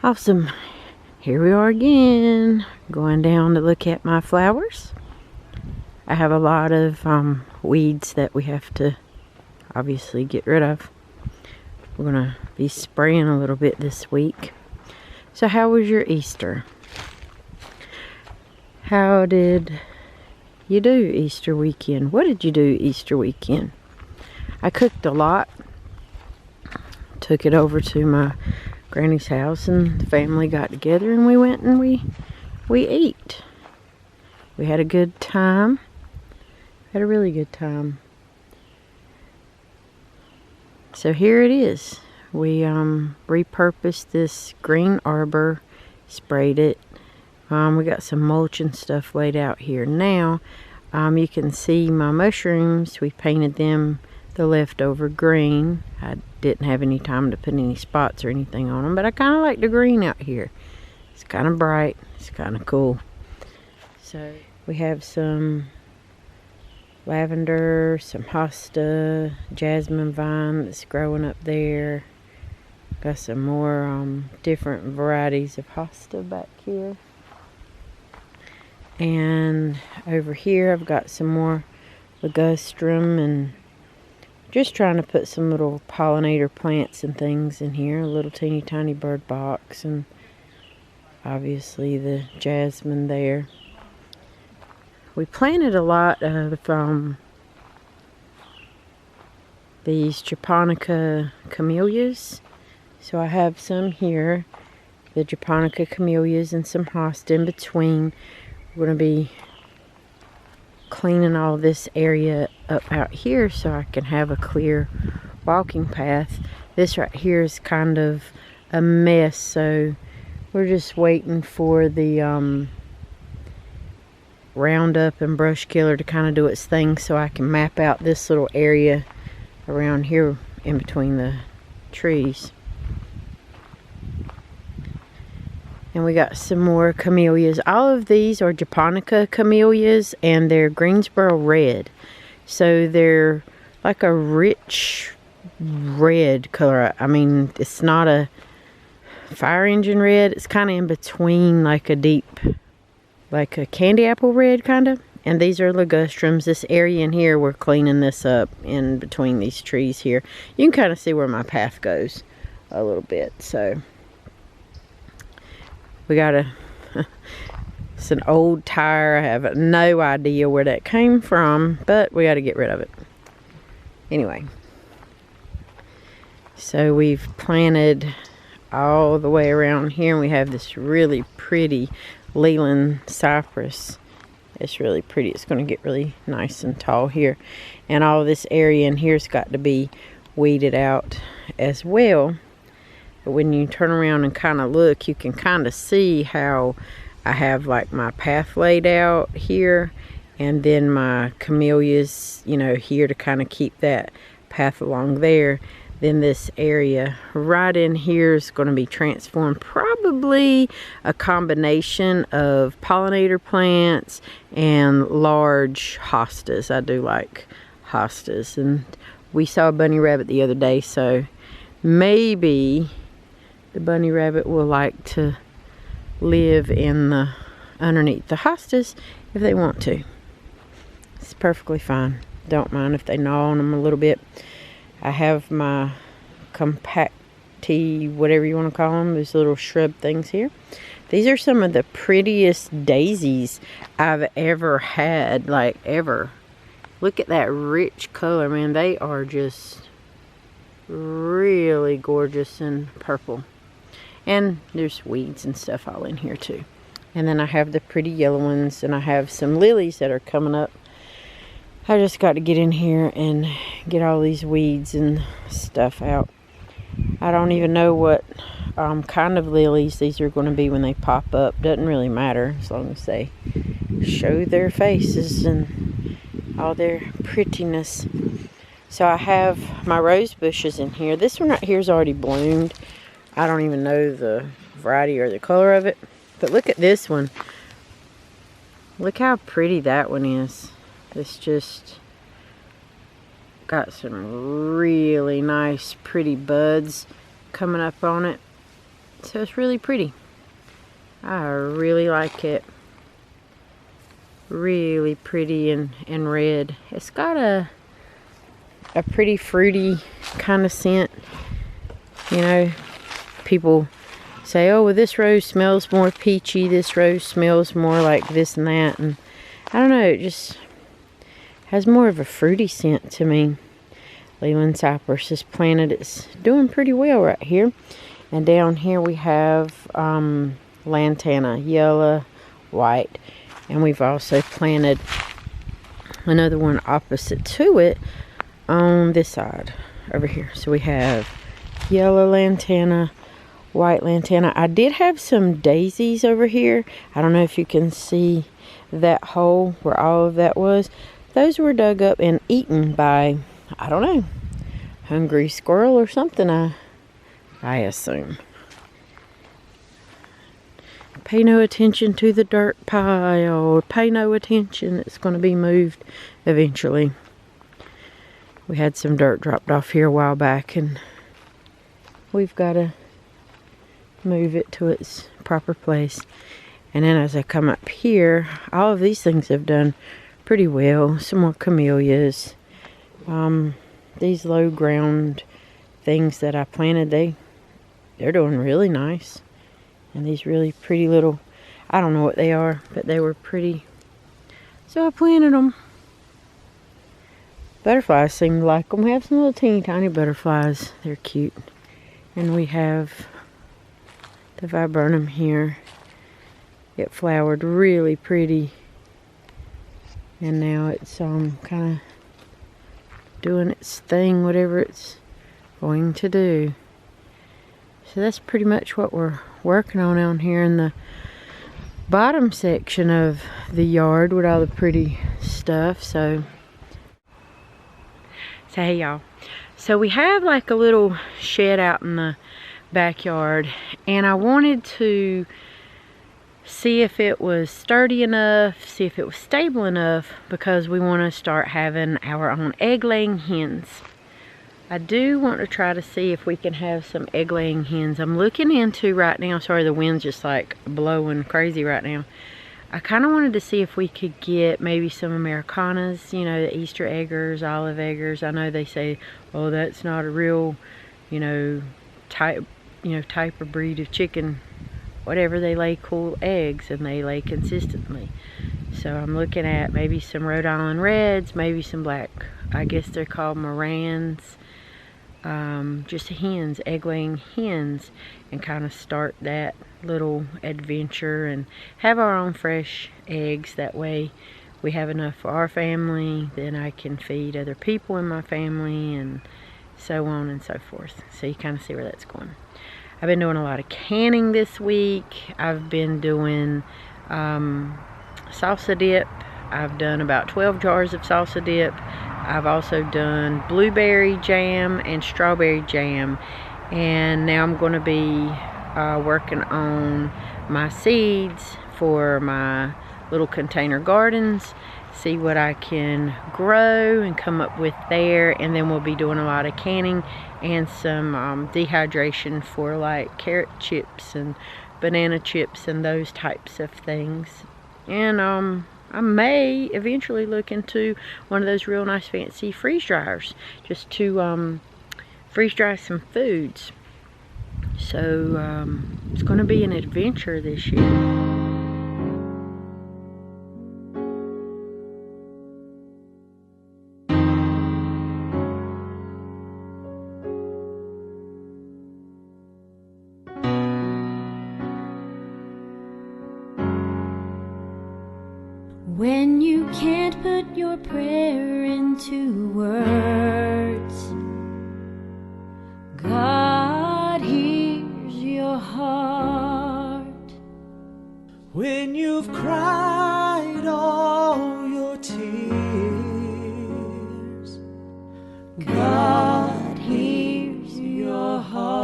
Awesome. Here we are again, going down to look at my flowers. I have a lot of weeds that we have to obviously get rid of. We're gonna be spraying a little bit this week. So how was your Easter? How did you do Easter weekend? What did you do Easter weekend? I cooked a lot. Took it over to my Granny's house, and the family got together, and we went and we ate. We had a good time. Had a really good time. So here it is. We repurposed this green arbor, sprayed it. We got some mulch and stuff laid out here. Now you can see my mushrooms. We painted them the leftover green. I didn't have any time to put any spots or anything on them, but I kind of like the green out here. It's kind of bright. It's kind of cool. So we have some lavender, some hosta, jasmine vine that's growing up there. Got some more different varieties of hosta back here. And over here I've got some more ligustrum, and just trying to put some little pollinator plants and things in here. A little teeny tiny bird box, and obviously the jasmine there. We planted a lot of these japonica camellias. So I have some here, the japonica camellias, and some hosta in between. We're going to be cleaning all this area up out here so I can have a clear walking path. This right here is kind of a mess, so we're just waiting for the Roundup and brush killer to kind of do its thing so I can map out this little area around here in between the trees. And we got some more camellias. All of these are japonica camellias, and they're Greensboro red. So they're like a rich red color. I mean, it's not a fire engine red. It's kind of in between, like a deep, like a candy apple red kind of. And these are ligustrums. This area in here, we're cleaning this up in between these trees here. You can kind of see where my path goes a little bit. So we got it's an old tire. I have no idea where that came from, but we got to get rid of it. Anyway, so we've planted all the way around here, and we have this really pretty Leland cypress. It's really pretty. It's going to get really nice and tall here. And all this area in here's got to be weeded out as well. But when you turn around and kind of look, you can kind of see how I have like my path laid out here, and then my camellias, you know, here to kind of keep that path along there. Then this area right in here is going to be transformed, probably a combination of pollinator plants and large hostas. I do like hostas, and we saw a bunny rabbit the other day, so maybe the bunny rabbit will like to live in the underneath the hostas if they want to. It's perfectly fine. Don't mind if they gnaw on them a little bit. I have my compacti, whatever you want to call them, these little shrub things here. These are some of the prettiest daisies I've ever had, like ever. Look at that rich color, man. They are just really gorgeous and purple. And there's weeds and stuff all in here too. And then I have the pretty yellow ones, and I have some lilies that are coming up. I just got to get in here and get all these weeds and stuff out. I don't even know what kind of lilies these are going to be when they pop up. Doesn't really matter as long as they show their faces and all their prettiness. So I have my rose bushes in here. This one right here is already bloomed. I don't even know the variety or the color of it. But look at this one. Look how pretty that one is. It's just got some really nice pretty buds coming up on it. So it's really pretty. I really like it. Really pretty and red. It's got a pretty fruity kind of scent. You know, people say, oh, well, this rose smells more peachy, this rose smells more like this and that, and I don't know, it just has more of a fruity scent to me. Leland cypress is planted. It's doing pretty well right here. And down here we have lantana, yellow, white, and we've also planted another one opposite to it on this side over here. So we have yellow lantana, white lantana. I did have some daisies over here. I don't know if you can see that hole where all of that was. Those were dug up and eaten by, I don't know, hungry squirrel or something, I assume. Pay no attention to the dirt pile. Pay no attention. It's going to be moved eventually. We had some dirt dropped off here a while back, and we've got to move it to its proper place. And then as I come up here, all of these things have done pretty well. Some more camellias. These low ground things that I planted, they're doing really nice. And these really pretty little, I don't know what they are, but they were pretty. So I planted them. Butterflies seem to like them. We have some little teeny tiny butterflies. They're cute. And we have the viburnum here. It flowered really pretty. And now it's kind of doing its thing, whatever it's going to do. So that's pretty much what we're working on here in the bottom section of the yard with all the pretty stuff. So hey y'all, so we have like a little shed out in the backyard, and I wanted to see if it was sturdy enough, see if it was stable enough, because we want to start having our own egg-laying hens. I do want to try to see if we can have some egg-laying hens. I'm looking into right now, sorry the wind's just like blowing crazy right now. I kind of wanted to see if we could get maybe some Americanas, you know, the Easter eggers, olive eggers. I know they say, oh, that's not a real, type of breed of chicken. Whatever, they lay cool eggs and they lay consistently. So I'm looking at maybe some Rhode Island Reds, maybe some black, I guess they're called Morans. Just hens, egg-laying hens, and kind of start that little adventure and have our own fresh eggs. That way we have enough for our family, then I can feed other people in my family, and so on and so forth. So you kind of see where that's going. I've been doing a lot of canning this week. I've been doing salsa dip. I've done about 12 jars of salsa dip. I've also done blueberry jam and strawberry jam. And now I'm going to be working on my seeds for my little container gardens. See what I can grow and come up with there. And then we'll be doing a lot of canning and some dehydration for like carrot chips and banana chips and those types of things. And I may eventually look into one of those real nice fancy freeze dryers just to freeze dry some foods. So it's going to be an adventure this year. When you can't put your prayer into words, God hears your heart. When you've cried all your tears, God hears your heart.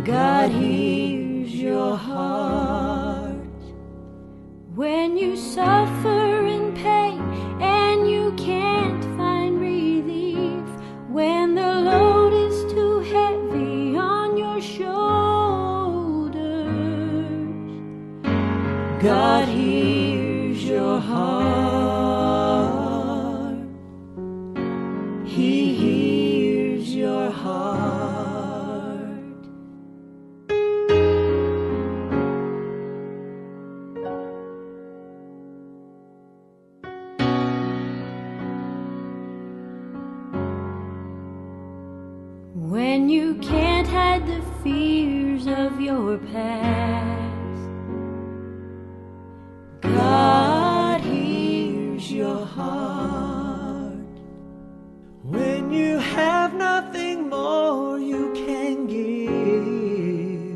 God hears your heart. When you suffer in pain and you can't find breathing He hears your heart. When you can't hide the fears of your past, God hears your heart. When you have nothing more you can give,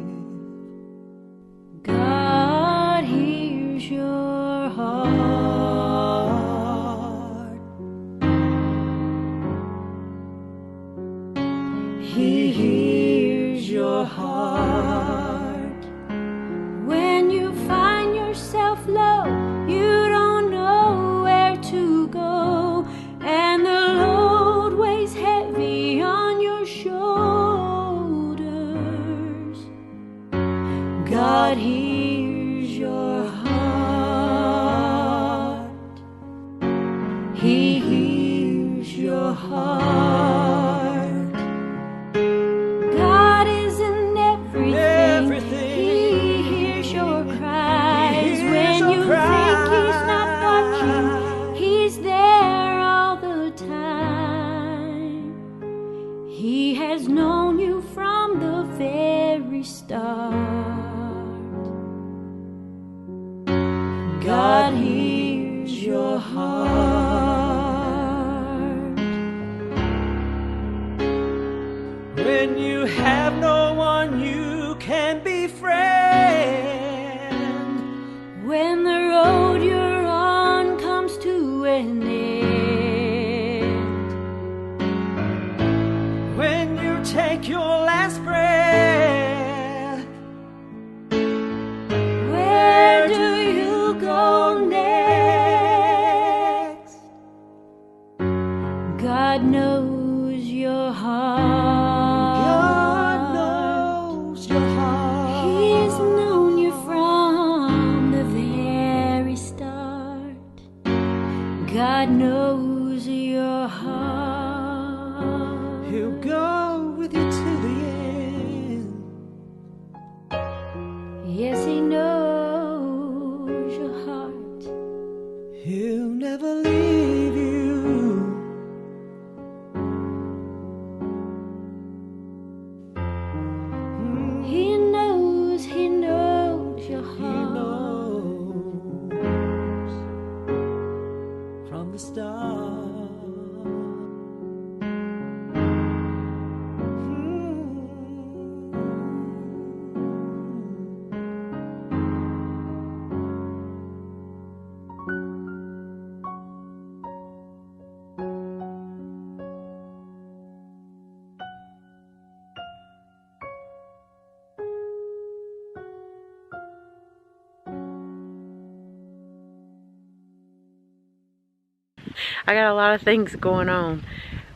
God hears your heart. He hears your heart. When you find yourself low, you don't know where to go, and the load weighs heavy on your shoulders. God hears your heart. He hears your heart. God is in everything. Everything. He hears your cries. He hears When your you think He's not watching, cries. He's there all the time. He has known you from the very start. God hears your heart. When you have no one you can befriend, When the road you're on comes to an end, when you take your last breath, where do you go next? God knows your heart. God knows your heart. He's known you from the very start. God knows your heart. He'll go with you to the end. Yes, He knows your heart. He'll never leave you. He knows your He heart. knows from the start. I got a lot of things going on,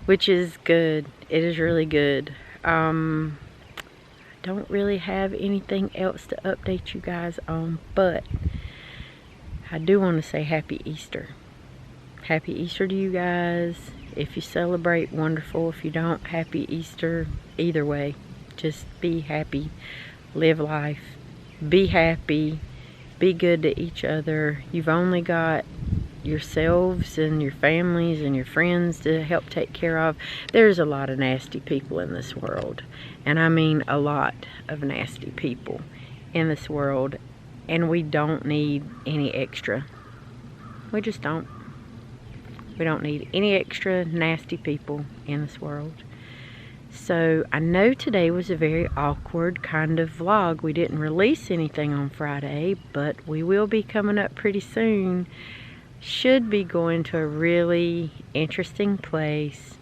which is good. It is really good. Don't really have anything else to update you guys on, but I do want to say Happy Easter. Happy Easter to you guys. If you celebrate, wonderful. If you don't, Happy Easter. Either way, just be happy. Live life. Be happy. Be good to each other. You've only got yourselves and your families and your friends to help take care of. There's a lot of nasty people in this world, and I mean a lot of nasty people in this world, and we don't need any extra. We just don't. We don't need any extra nasty people in this world. So I know today was a very awkward kind of vlog. We didn't release anything on Friday, but we will be coming up pretty soon. Should be going to a really interesting place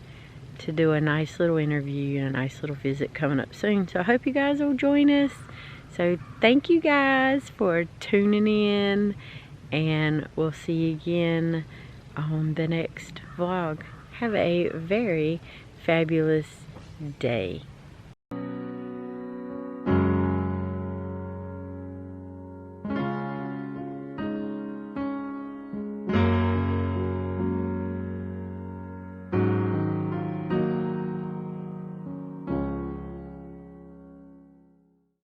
to do a nice little interview and a nice little visit coming up soon. So I hope you guys will join us. So thank you guys for tuning in, and we'll see you again on the next vlog. Have a very fabulous day.